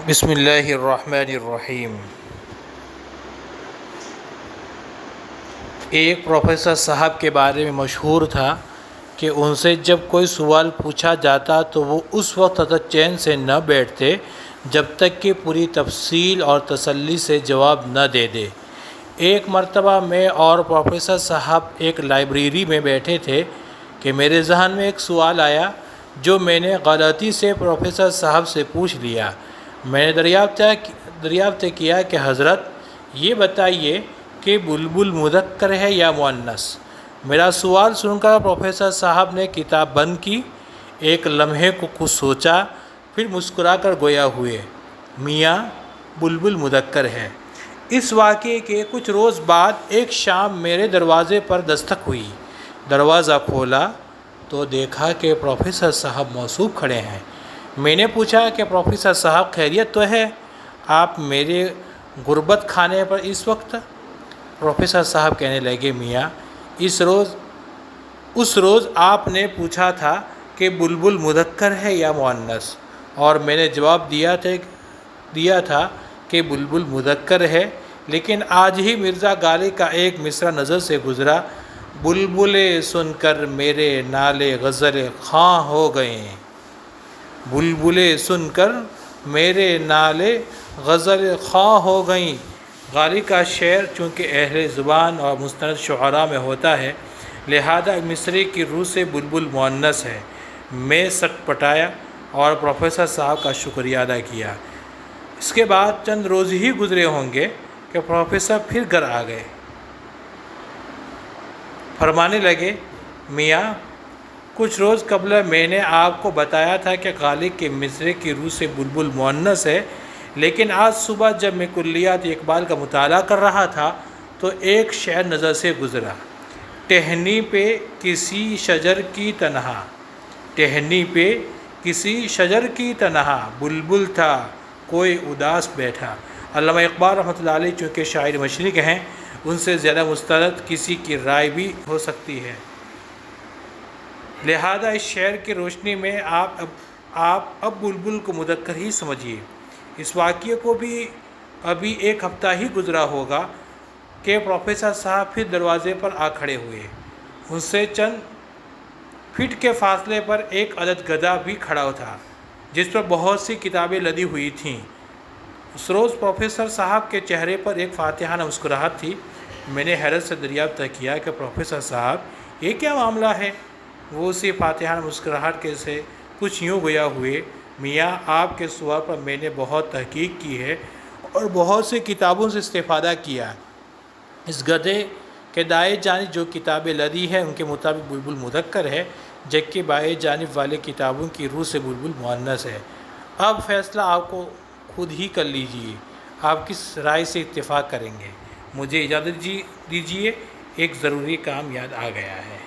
بسم اللہ الرحمن الرحیم۔ ایک پروفیسر صاحب کے بارے میں مشہور تھا کہ ان سے جب کوئی سوال پوچھا جاتا تو وہ اس وقت تک چین سے نہ بیٹھتے جب تک کہ پوری تفصیل اور تسلی سے جواب نہ دے دے۔ ایک مرتبہ میں اور پروفیسر صاحب ایک لائبریری میں بیٹھے تھے کہ میرے ذہن میں ایک سوال آیا جو میں نے غلطی سے پروفیسر صاحب سے پوچھ لیا۔ میں نے دریافت کیا کہ حضرت یہ بتائیے کہ بلبل مذکر ہے یا مؤنث؟ میرا سوال سن کر پروفیسر صاحب نے کتاب بند کی، ایک لمحے کو کچھ سوچا، پھر مسکرا کر گویا ہوئے، میاں بلبل مذکر ہے۔ اس واقعے کے کچھ روز بعد ایک شام میرے دروازے پر دستک ہوئی۔ دروازہ کھولا تو دیکھا کہ پروفیسر صاحب موصوف کھڑے ہیں۔ میں نے پوچھا کہ پروفیسر صاحب خیریت تو ہے؟ آپ میرے غربت خانے پر اس وقت؟ پروفیسر صاحب کہنے لگے، میاں اس روز آپ نے پوچھا تھا کہ بلبل مذکر ہے یا مؤنث، اور میں نے جواب دیا تھا کہ بلبل مذکر ہے، لیکن آج ہی مرزا غالب کا ایک مصرع نظر سے گزرا، بلبلیں سن کر میرے نالے غزل خواں ہو گئیں، بلبلیں سن کر میرے نالے غزل خواں ہو گئیں۔ غالب کا شعر چونکہ اہل زبان اور مستند شعراء میں ہوتا ہے، لہذا مصرعے کی روح سے بلبل مؤنث ہے۔ میں سٹ پٹایا اور پروفیسر صاحب کا شکریہ ادا کیا۔ اس کے بعد چند روز ہی گزرے ہوں گے کہ پروفیسر پھر گھر آ گئے۔ فرمانے لگے، میاں کچھ روز قبل میں نے آپ کو بتایا تھا کہ غالب کے مصرعے کی روح سے بلبل مؤنث ہے، لیکن آج صبح جب میں کلیات اقبال کا مطالعہ کر رہا تھا تو ایک شعر نظر سے گزرا، ٹہنی پہ کسی شجر کی تنہا، ٹہنی پہ کسی شجر کی تنہا، بلبل تھا کوئی اداس بیٹھا۔ علامہ اقبال رحمۃ اللہ علیہ چونکہ شاعر مشرق ہیں، ان سے زیادہ مستند کسی کی رائے بھی ہو سکتی ہے، لہذا اس شعر کی روشنی میں آپ اب بلبل کو مذکر ہی سمجھیے۔ اس واقعے کو بھی ابھی ایک ہفتہ ہی گزرا ہوگا کہ پروفیسر صاحب پھر دروازے پر آ کھڑے ہوئے۔ ان سے چند فٹ کے فاصلے پر ایک عدد گدھا بھی کھڑا تھا جس پر بہت سی کتابیں لدی ہوئی تھیں۔ اس روز پروفیسر صاحب کے چہرے پر ایک فاتحانہ مسکراہٹ تھی۔ میں نے حیرت سے دریافت کیا کہ پروفیسر صاحب یہ کیا معاملہ ہے؟ وہ اسی فاتحانہ مسکراہٹ کے سے کچھ یوں گویا ہوئے، میاں آپ کے سوال پر میں نے بہت تحقیق کی ہے اور بہت سی کتابوں سے استفادہ کیا۔ اس گدھے کے دائیں جانب جو کتابیں لدی ہیں ان کے مطابق بلبل مذکر ہے، جبکہ بائیں جانب والے کتابوں کی روح سے بلبل مؤنث ہے۔ اب فیصلہ آپ کو خود ہی کر لیجئے، آپ کس رائے سے اتفاق کریں گے۔ مجھے اجازت دیجیے، ایک ضروری کام یاد آ گیا ہے۔